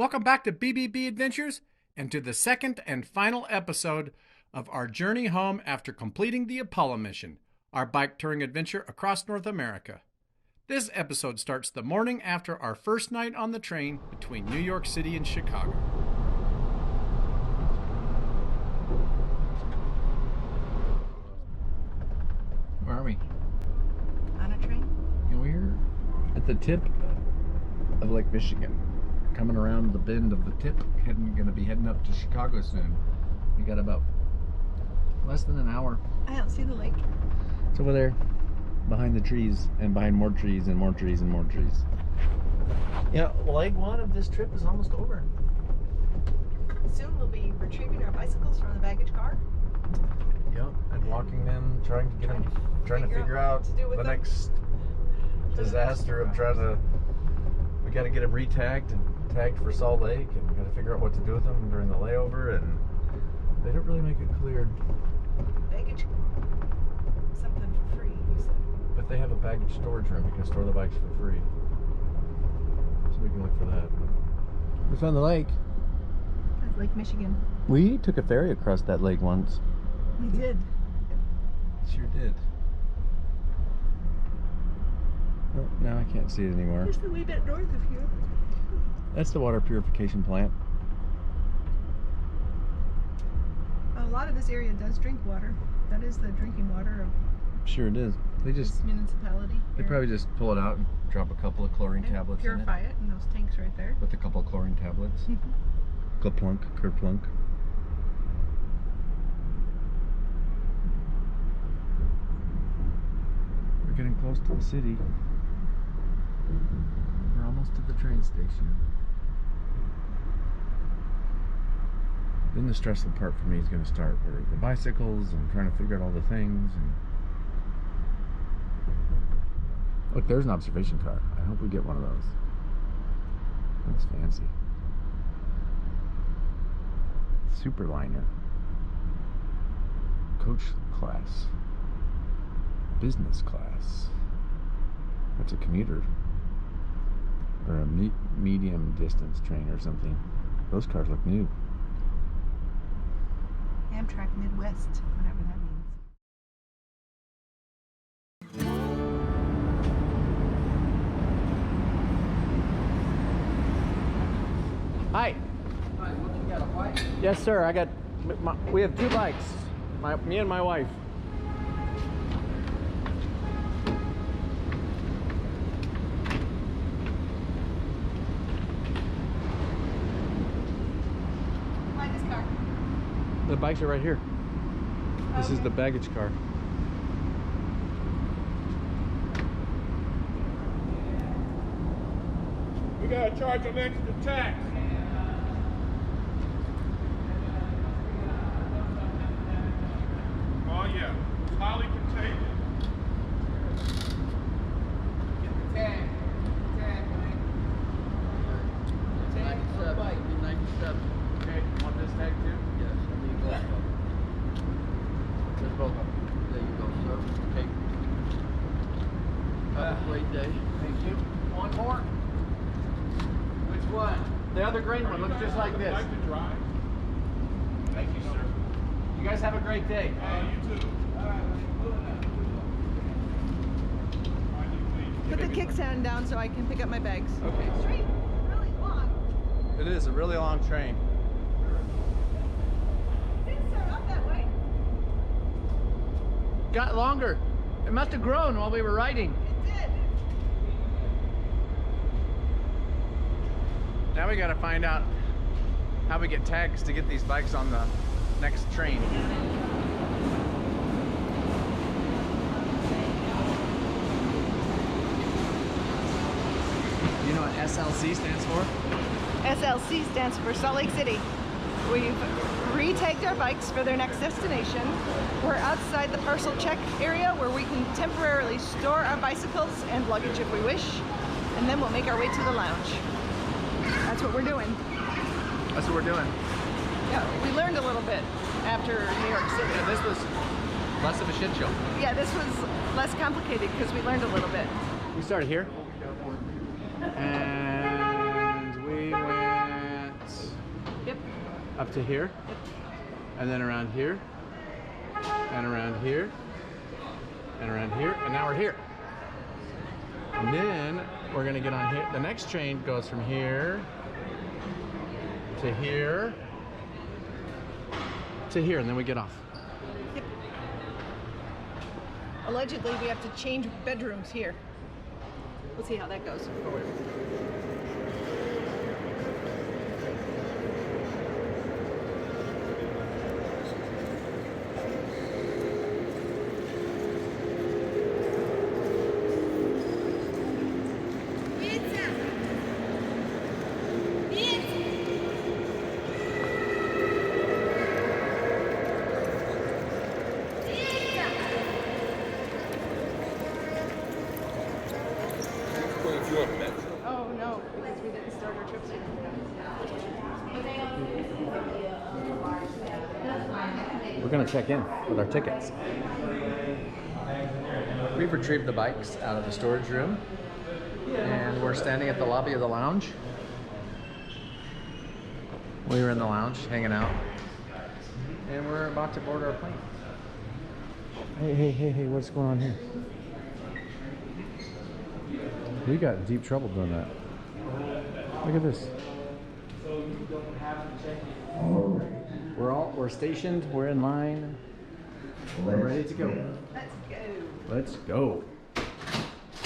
Welcome back to BBB Adventures and to the second and final episode of our journey home after completing the Apollo mission, our bike touring adventure across North America. This episode starts the morning after our first night on the train between New York City and Chicago. Where are we? On a train? We're at the tip of Lake Michigan. Coming around the bend of the tip, gonna be heading up to Chicago soon. We got about less than an hour. I don't see the lake. It's over there, behind the trees, and behind more trees and more trees and more trees. Yeah, leg one of this trip is almost over. Soon we'll be retrieving our bicycles from the baggage car. Yep, and walking them, trying to figure out the next disaster of we got to get them re-tagged and tagged for Salt Lake, and we got to figure out what to do with them during the layover, and they don't really make it clear. Baggage, something for free, you said. But they have a baggage storage room. You can store the bikes for free, so we can look for that. We found the lake. That's Lake Michigan. We took a ferry across that lake once. We did. Sure did. Oh, now I can't see it anymore. Just a wee bit north of here. That's the water purification plant. A lot of this area does drink water. That is the drinking water of Sure it is. this municipality. They probably just pull it out and drop a couple of chlorine tablets in it. Purify it in those tanks right there. With a couple of chlorine tablets. Kerplunk, kerplunk. We're getting close to the city. We're almost to the train station. Then the stressful part for me is going to start, where the bicycles and trying to figure out all the things. And look, there's an observation car. I hope we get one of those. That's fancy. Superliner. Coach class. Business class. That's a commuter. Or a medium distance train or something. Those cars look new. Amtrak Midwest, whatever that means. Hi. Hi, what you got, a bike? Yes, sir. We have two bikes. Me and my wife. Behind this car. The bikes are right here. This is Okay. the baggage car. We gotta charge them extra tax. Oh yeah, it's highly contagious. Get the tag. Tag, man. Tag on the bike, be 97. Okay, you want this tag too? Yes, I mean, both of them. There's both of them. There you go, sir. Okay. Have a great day. Thank you. One more. Which one? The other green one looks just like this. Like to drive? Thank you, sir. You guys have a great day. You too. Put the kickstand down so I can pick up my bags. Okay. Straight, really long. It is a really long train. Didn't start off that way. Got longer. It must have grown while we were riding. It did. Now we got to find out how we get tags to get these bikes on the next train. You know what SLC stands for? SLC stands for Salt Lake City. We've re-tagged our bikes for their next destination. We're outside the parcel check area where we can temporarily store our bicycles and luggage if we wish, and then we'll make our way to the lounge. That's what we're doing. That's what we're doing. Yeah, we learned a little bit after New York City. Yeah, this was less of a shit show. Yeah, this was less complicated because we learned a little bit. We started here, and we went up to here, and then around here, and around here, and around here, and now we're here. And then we're gonna get on here. The next train goes from here to here to here, and then we get off. Yep. Allegedly, we have to change bedrooms here. We'll see how that goes. Oh no, because we didn't start our trips here. We're gonna check in with our tickets. We've retrieved the bikes out of the storage room, and we're standing at the lobby of the lounge. We were in the lounge hanging out, and we're about to board our plane. Hey, what's going on here? We got in deep trouble doing that. Look at this. We're stationed, we're in line. We're ready to go. Let's Let's go. go.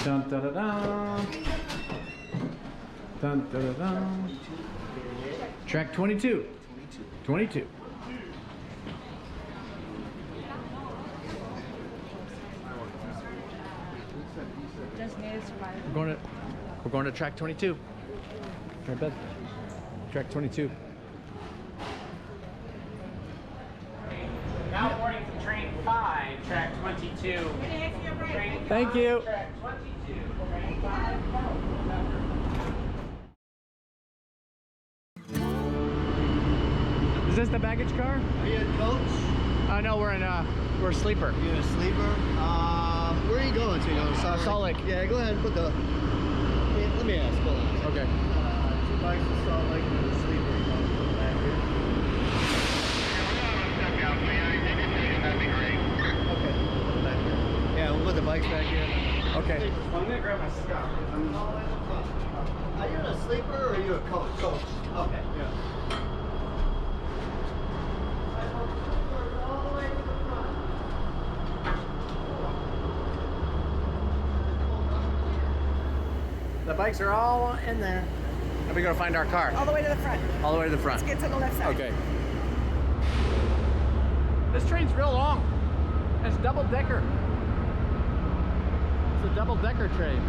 Dun da da dun. Dun da da dun. Track 22. 22. We're going to track 22. Right, bed. Track 22. Now boarding for train 5, track 22. Thank you. Track 22, train 5. Is this the baggage car? Are you a coach? No, we're sleeper. You're a sleeper? Where are you going to? Salt Lake. Yeah, go ahead and put the... Let me ask, hold on. Okay. 2 bikes to Salt Lake and then a sleeper. You want to put them back here? Okay, put them back here. Yeah, we'll put the bikes back here. Okay. I'm gonna grab my stuff. Are you a sleeper or are you a coach? Coach. Okay. Yeah. The bikes are all in there. And we gotta find our car. All the way to the front. All the way to the front. Let's get to the left side. Okay. This train's real long. It's double decker. It's a double decker train.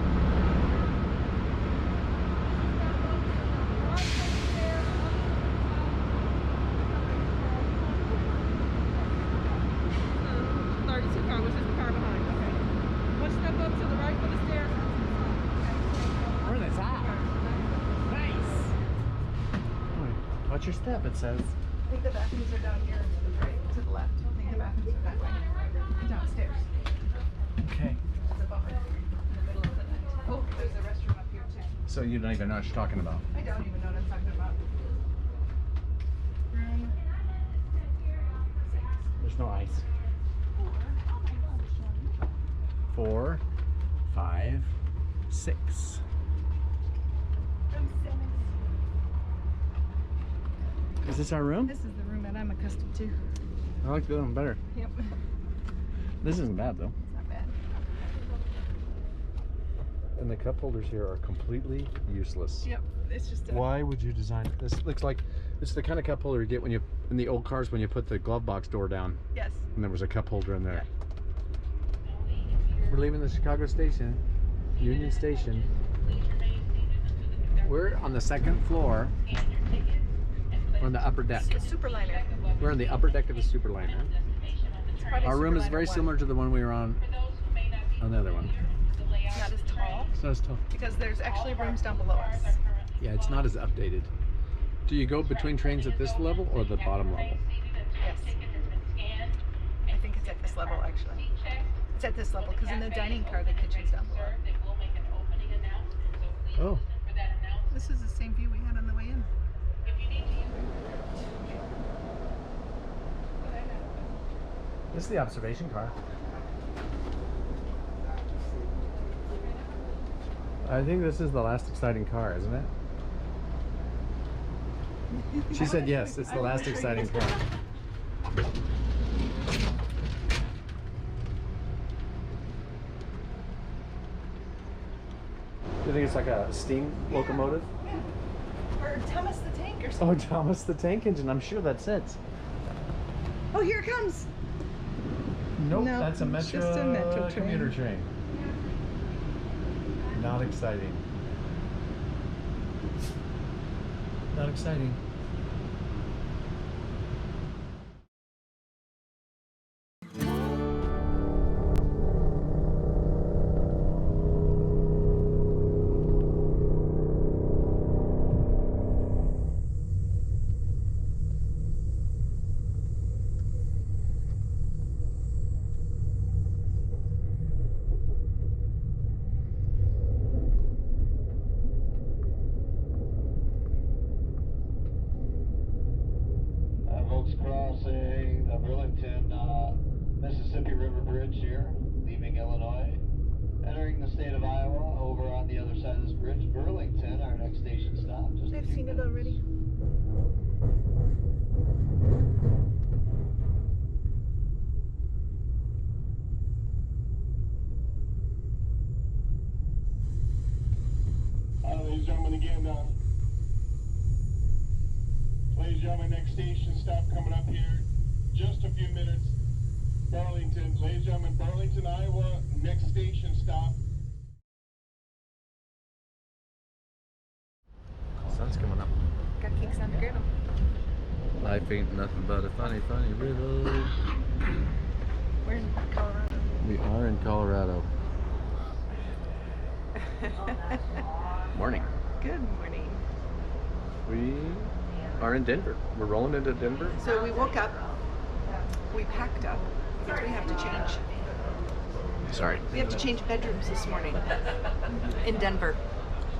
We're in the top. Nice. Watch your step, it says. I think the bathrooms are down here to the right, to the left. I think the bathrooms are that way. Downstairs. Okay. It's above it, in the middle of the night. Oh, there's a restroom up here too. So you don't even know what you're talking about. I don't even know what I'm talking about. Room There's no ice. 4, 5, 6. Is this our room? This is the room that I'm accustomed to. I like this one better. Yep. This isn't bad though. It's not bad. And the cup holders here are completely useless. Yep. It's just a... Why would you design it? This looks like it's the kind of cup holder you get when you in the old cars when you put the glove box door down Yes. and there was a cup holder in there. We're leaving the Chicago station, Union Station. We're on the 2nd floor. We're on the upper deck. Superliner. We're on the upper deck of the Superliner. It's probably Our room is Superliner very 1. similar to the one we were on the other one. It's not as tall It's not as tall. because there's actually rooms down below us. Yeah, it's not as updated. Do you go between trains at this level or the bottom level? Yes. I think it's at this level actually. It's at this level because in the dining car the kitchen's down below. Oh. This is the same view we had on the way in. This is the observation car. I think this is the last exciting car, isn't it? She said yes, it's the last exciting car. Do you think it's like a steam locomotive? Or Thomas the Tank or Oh, something. Thomas the Tank Engine, I'm sure that's it. Oh, here it comes. Nope, No, that's a it's metro, just a metro train. commuter train. Not exciting. Not exciting. Folks crossing the Burlington, Mississippi River Bridge here, leaving Illinois, entering the state of Iowa, over on the other side of this bridge, Burlington, our next station stop. Just a I've few seen it minutes. already. Ladies and gentlemen, again, ladies and gentlemen, next station stop coming up here. Just a few minutes. Burlington, ladies and gentlemen, Burlington, Iowa, next station stop. Sun's coming up. Got kicks on the griddle. Life ain't nothing but a funny, funny riddle. We're in Colorado. We are in Colorado. Morning. Good morning. We are in Denver. We're rolling into Denver. So we woke up, we packed up, because we have to change. Sorry. We have to change bedrooms this morning in Denver.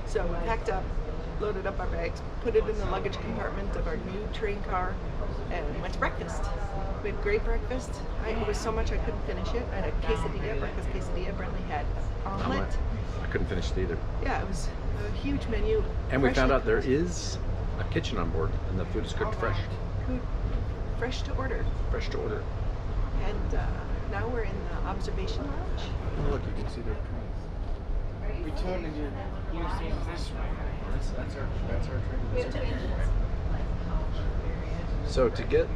So we packed up, loaded up our bags, put it in the luggage compartment of our new train car, and went to breakfast. We had great breakfast. It was so much I couldn't finish it. I had a quesadilla, breakfast quesadilla. Brentley had omelet. I couldn't finish it either. Yeah, it was a huge menu. And we found freshly out there cooked. is a kitchen on board, and the food is cooked fresh. Food fresh to order. Fresh to order. And now we're in the observation lounge. Oh, look, you can see the trains. We totally did use things this way. That's our train. We have two engines. So to get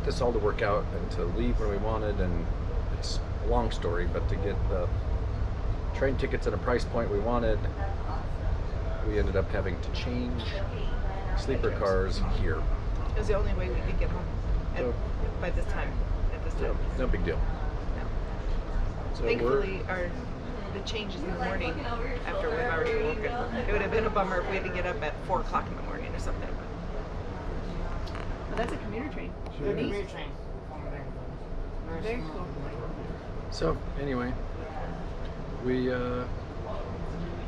this all to work out and to leave when we wanted, and it's a long story, but to get the train tickets at a price point we wanted, we ended up having to change sleeper cars here. It was the only way we could get home by this time. At this time. No big deal. No. So Thankfully, the changes in the morning after we've already woken. It would have been a bummer if we had to get up at 4 o'clock in the morning or something. But that's a commuter train. Sure is. Commuter train. Very cool. So anyway, we're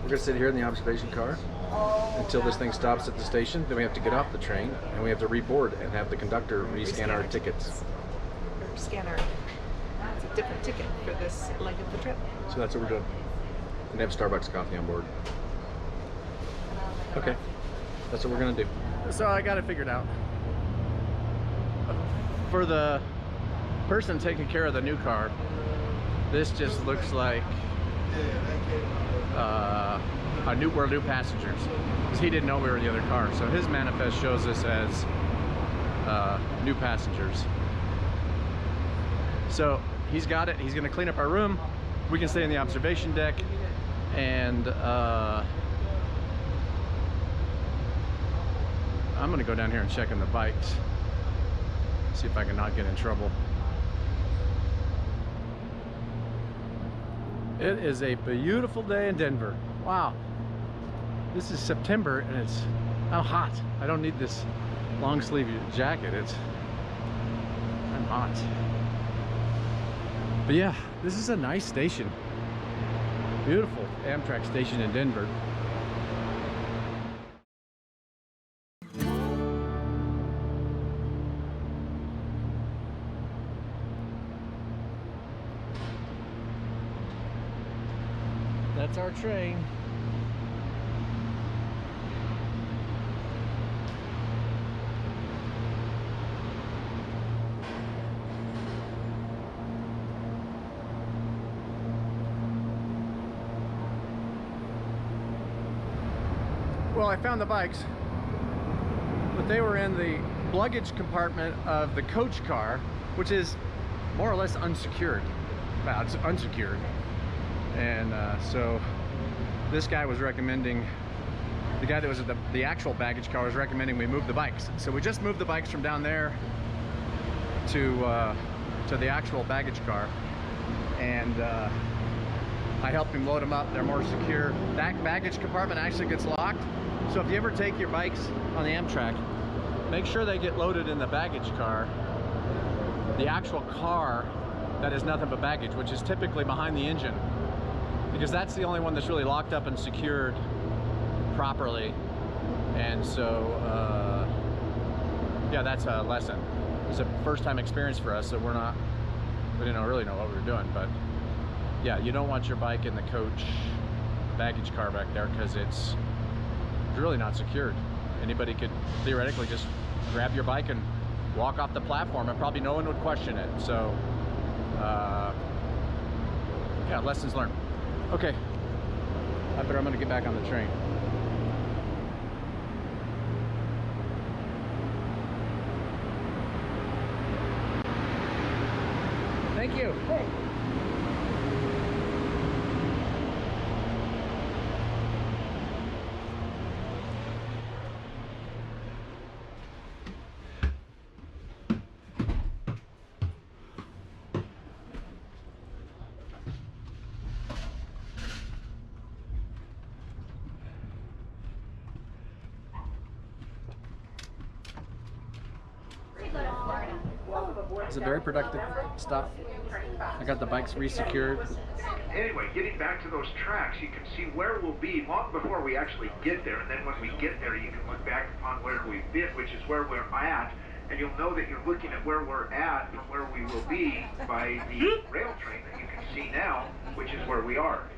gonna sit here in the observation car until this thing stops at the station. Then we have to get off the train and we have to reboard and have the conductor rescan our tickets. Or scanner. It's a different ticket for this leg of the trip. So that's what we're doing. And have Starbucks coffee on board. Okay, that's what we're gonna do. So I got it figured out. For the person taking care of the new car, this just looks like we're new passengers, because he didn't know we were in the other car. So his manifest shows us as new passengers. So he's got it. He's going to clean up our room. We can stay in the observation deck, and I'm going to go down here and check on the bikes, see if I can not get in trouble. It is a beautiful day in Denver. Wow. This is September and it's now hot. I don't need this long sleeve jacket. I'm hot. But yeah, this is a nice station. Beautiful Amtrak station in Denver. That's our train. Well, I found the bikes, but they were in the luggage compartment of the coach car, which is more or less unsecured. Well, it's unsecured. And so this guy was recommending, the guy that was at the actual baggage car was recommending we move the bikes. So we just moved the bikes from down there to the actual baggage car. And I helped him load them up. They're more secure. That baggage compartment actually gets locked. So if you ever take your bikes on the Amtrak, make sure they get loaded in the baggage car, the actual car that is nothing but baggage, which is typically behind the engine, because that's the only one that's really locked up and secured properly. And so, yeah, that's a lesson. It's a first-time experience for us, so we didn't really know what we were doing. But yeah, you don't want your bike in the coach baggage car back there because it's really not secured. Anybody could theoretically just grab your bike and walk off the platform and probably no one would question it. So yeah, lessons learned. Okay, I'm gonna get back on the train. Thank you. Hey. It's a very productive stop. I got the bikes resecured. Anyway, getting back to those tracks, you can see where we'll be long before we actually get there, and then when we get there, you can look back upon where we've been, which is where we're at, and you'll know that you're looking at where we're at from where we will be by the rail train that you can see now, which is where we are.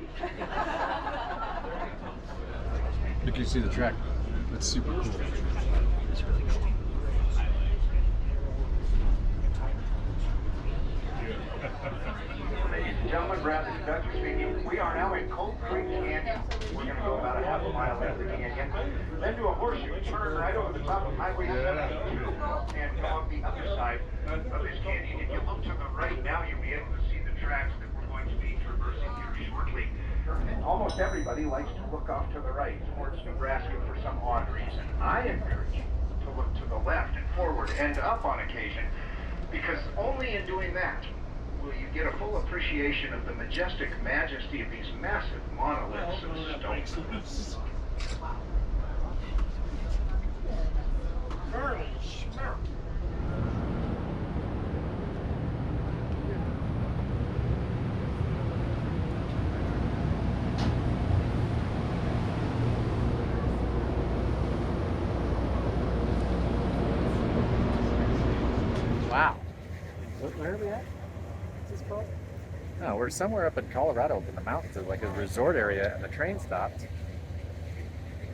You can see the track. That's super cool. It's really cool. Ladies and gentlemen, Brad the conductor speaking. We are now in Cold Creek Canyon. We're going to go about a half a mile into the canyon, then do a horseshoe, turn right over the top of Highway 72, and come up the other side of this canyon. If you look to the right now, you'll be able to see the tracks that we're going to be traversing here shortly. Almost everybody likes to look off to the right towards Nebraska for some odd reason. I encourage you to look to the left and forward and up on occasion, because only in doing that will you get a full appreciation of the majestic majesty of these massive monoliths of stone. Wow. Where are we at? No, we're somewhere up in Colorado in the mountains. It's like a resort area, and the train stopped. It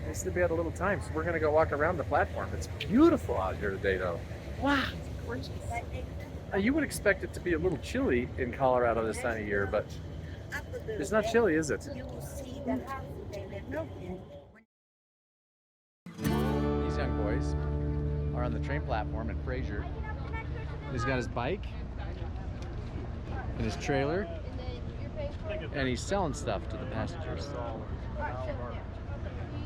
used to be at a little time, so we're going to go walk around the platform. It's beautiful out here today, though. Wow, it's gorgeous. Now, you would expect it to be a little chilly in Colorado this time of year, but it's not chilly, is it? These young boys are on the train platform in Fraser. He's got his bike and his trailer, and he's selling stuff to the passengers.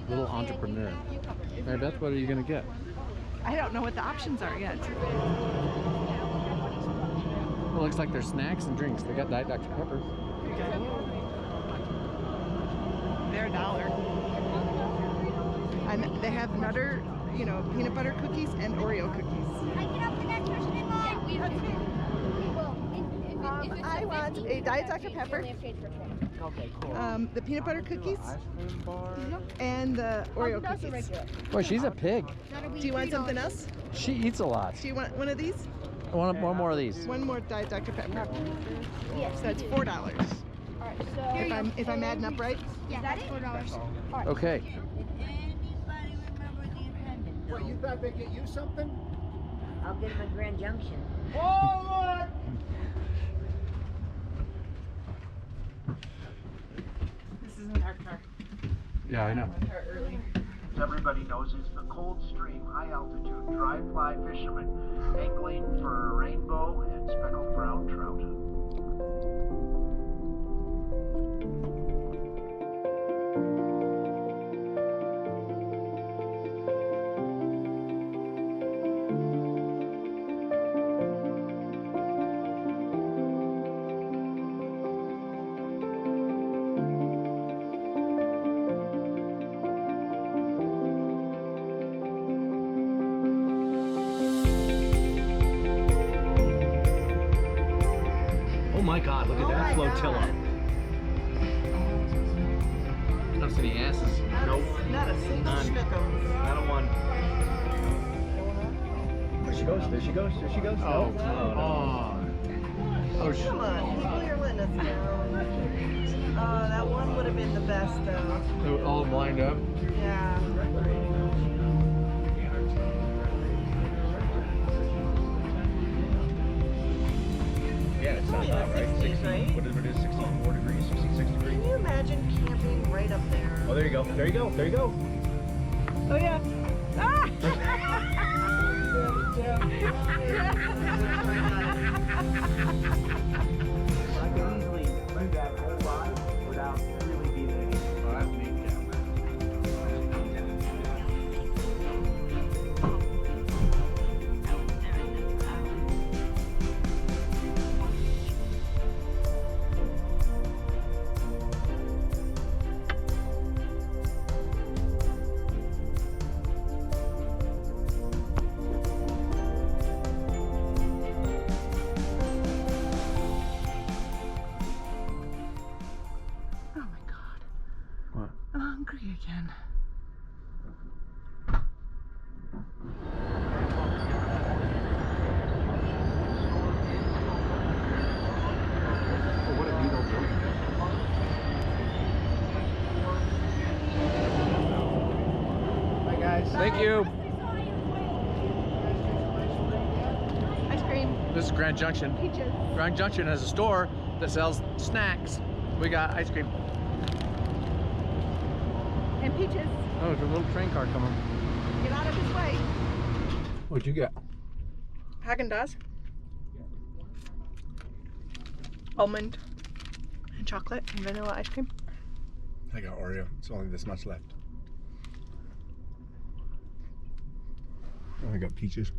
Little entrepreneur. Hey Beth, what are you gonna get? I don't know what the options are yet. Well, it looks like there's snacks and drinks. They got Diet Dr. Pepper. They're $1. And they have Nutter, you know, peanut butter cookies and Oreo cookies. I get up the next person in line. I want a Diet Dr. Pepper. Okay, cool. The peanut butter cookies and the Oreo cookies. Boy, she's a pig. Do you want something else? She eats a lot. Do you want one of these? I want one more of these. One more Diet Dr. Pepper. Yes. So that's $4. Alright, so If I'm adding up right. Yeah, that's $4. Okay. Did anybody remember the attendant? What, you thought they'd get you something? I'll get him a Grand Junction. Forward! This isn't our car. Yeah, I know. Our car early. Everybody knows is the cold stream, high altitude, dry fly fishermen angling for rainbow and speckled brown trout. Oh my God, look at that flotilla. Not any asses. Nope. Not a single None. schnickle. Not a one. There she goes, there she goes, there she goes. Oh, No. come on. Oh, Come on, people, you're letting us down. That one would have been the best, though. They were all lined up. Yeah. Yeah, it's not Only in hot, the right? 60s, right? Whatever it is, 64 degrees, 66 degrees. Can you imagine camping right up there? Oh, there you go, there you go, there you go. Oh, yeah. Ah! I can easily do that whole lot without really being any. Oh, that's neat, Oh, my God. What? I'm hungry again. Oh, what a neat old building. Hi, guys. Thank you. Ice cream. This is Grand Junction. Peaches. Grand Junction has a store that sells snacks. We got ice cream. And peaches. Oh, there's a little train car coming. Get out of his way. What'd you get? Haagen-Dazs. Almond. And chocolate and vanilla ice cream. I got Oreo. It's only this much left. I got peaches.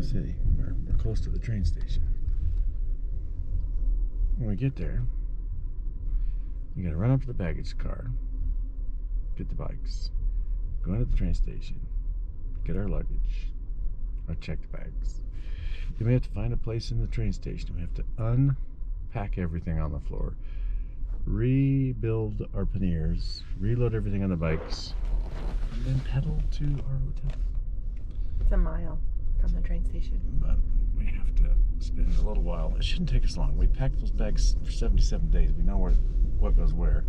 City. We're close to the train station. When we get there, you gotta run up to the baggage car, get the bikes, go into the train station, get our luggage, our checked bags. Then we have to find a place in the train station. We have to unpack everything on the floor, rebuild our panniers, reload everything on the bikes, and then pedal to our hotel. It's a mile from the train station. But we have to spend a little while. It shouldn't take us long. We packed those bags for 77 days. We know what goes where.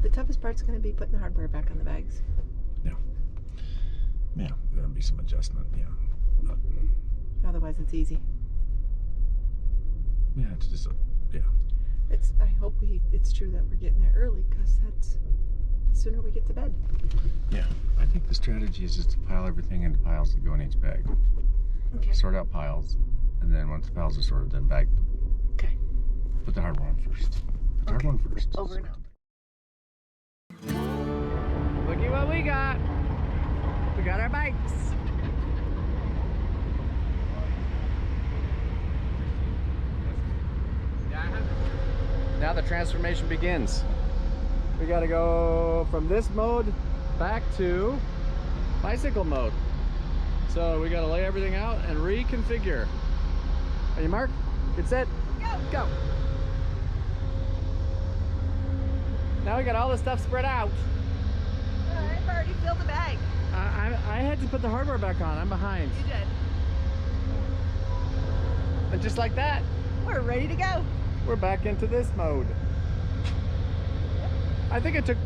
The toughest part's going to be putting the hardware back on the bags. Yeah, there'll be some adjustment. Yeah, but Otherwise, it's easy. yeah, it's just yeah. I hope it's true that we're getting there early, because that's the sooner we get to bed. Yeah, I think the strategy is just to pile everything into piles that go in each bag. Okay. Sort out piles, and then once the piles are sorted, then bag them. Okay. Put the hard one first. Put the hard one first. Over and out. Look at what we got. We got our bikes. now the transformation begins. We got to go from this mode back to bicycle mode. So we got to lay everything out and reconfigure. Ready, Mark? Get set. Go. Now we got all the stuff spread out. I've already filled the bag. I had to put the hardware back on. I'm behind. You did. And just like that, We're ready to go. we're back into this mode. I think it took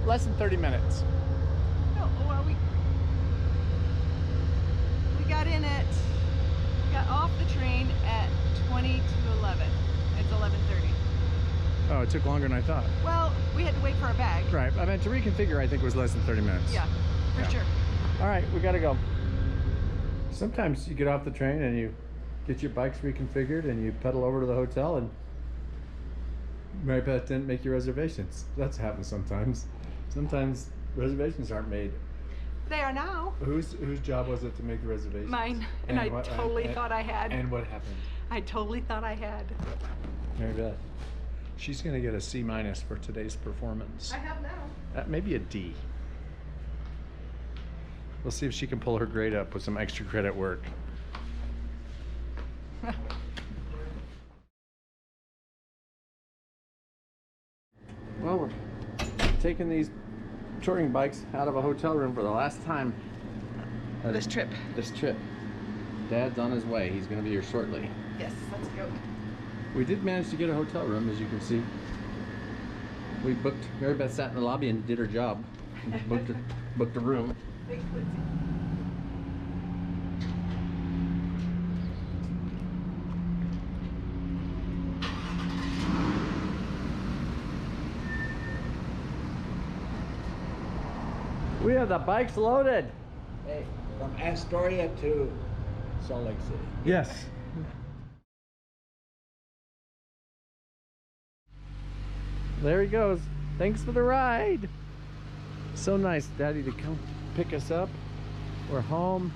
less than 30 minutes. No, well, we got off the train at 20 to 11. It's 11:30. Oh, it took longer than I thought. Well, we had to wait for our bag. Right, I meant to reconfigure, I think it was less than 30 minutes. Yeah, for sure. All right, we gotta go. Sometimes you get off the train and you get your bikes reconfigured and you pedal over to the hotel and Mary Beth didn't make your reservations. That's happened sometimes. Sometimes reservations aren't made. They are now. Whose job was it to make the reservations? Mine. And I totally thought I had. And what happened? I totally thought I had. Mary Beth, she's gonna get a C- for today's performance. I have now. Maybe a D. We'll see if she can pull her grade up with some extra credit work. Well, we're taking these touring bikes out of a hotel room for the last time. This trip. Dad's on his way. He's going to be here shortly. Yes, let's go. We did manage to get a hotel room, as you can see. We booked. Mary Beth sat in the lobby and did her job. Booked a room. We have the bikes loaded. Hey, from Astoria to Salt Lake City. Yes. There he goes. Thanks for the ride. So nice, Daddy, to come pick us up. We're home.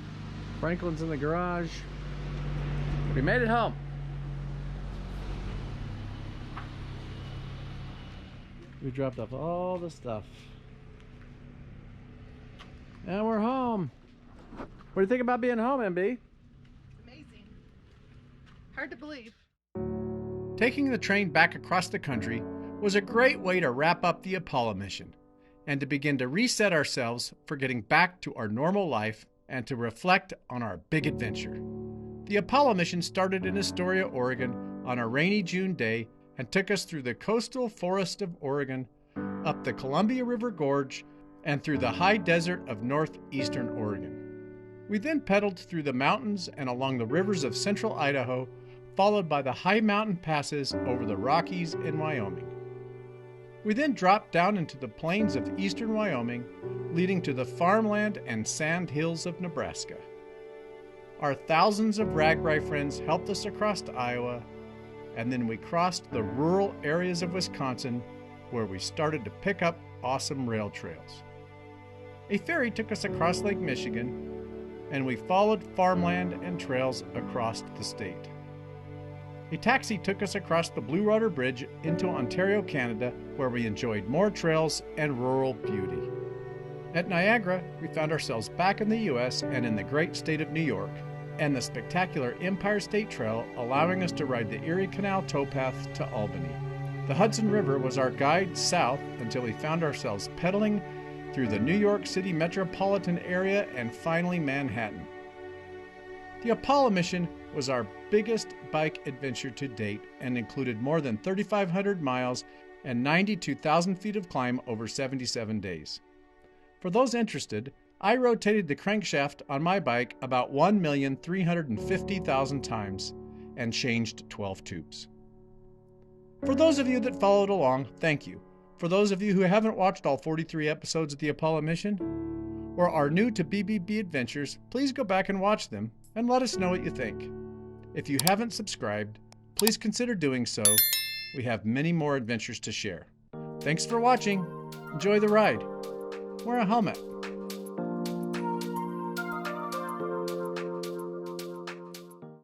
Franklin's in the garage. We made it home. We dropped off all the stuff. And we're home. What do you think about being home, MB? Amazing. Hard to believe. Taking the train back across the country was a great way to wrap up the Apollo mission and to begin to reset ourselves for getting back to our normal life and to reflect on our big adventure. The Apollo mission started in Astoria, Oregon on a rainy June day and took us through the coastal forest of Oregon, up the Columbia River Gorge, and through the high desert of northeastern Oregon. We then pedaled through the mountains and along the rivers of central Idaho, followed by the high mountain passes over the Rockies in Wyoming. We then dropped down into the plains of eastern Wyoming, leading to the farmland and sand hills of Nebraska. Our thousands of RAGBRAI friends helped us across to Iowa, and then we crossed the rural areas of Wisconsin, where we started to pick up awesome rail trails. A ferry took us across Lake Michigan, and we followed farmland and trails across the state. A taxi took us across the Blue Water Bridge into Ontario, Canada, where we enjoyed more trails and rural beauty. At Niagara, we found ourselves back in the U.S. and in the great state of New York, and the spectacular Empire State Trail allowing us to ride the Erie Canal towpath to Albany. The Hudson River was our guide south until we found ourselves pedaling through the New York City metropolitan area and finally Manhattan. The Apollo mission was our biggest bike adventure to date and included more than 3,500 miles and 92,000 feet of climb over 77 days. For those interested, I rotated the crankshaft on my bike about 1,350,000 times and changed 12 tubes. For those of you that followed along, thank you. For those of you who haven't watched all 43 episodes of the Apollo mission or are new to BBB Adventures, please go back and watch them and let us know what you think. If you haven't subscribed, please consider doing so. We have many more adventures to share. Thanks for watching. Enjoy the ride. Wear a helmet.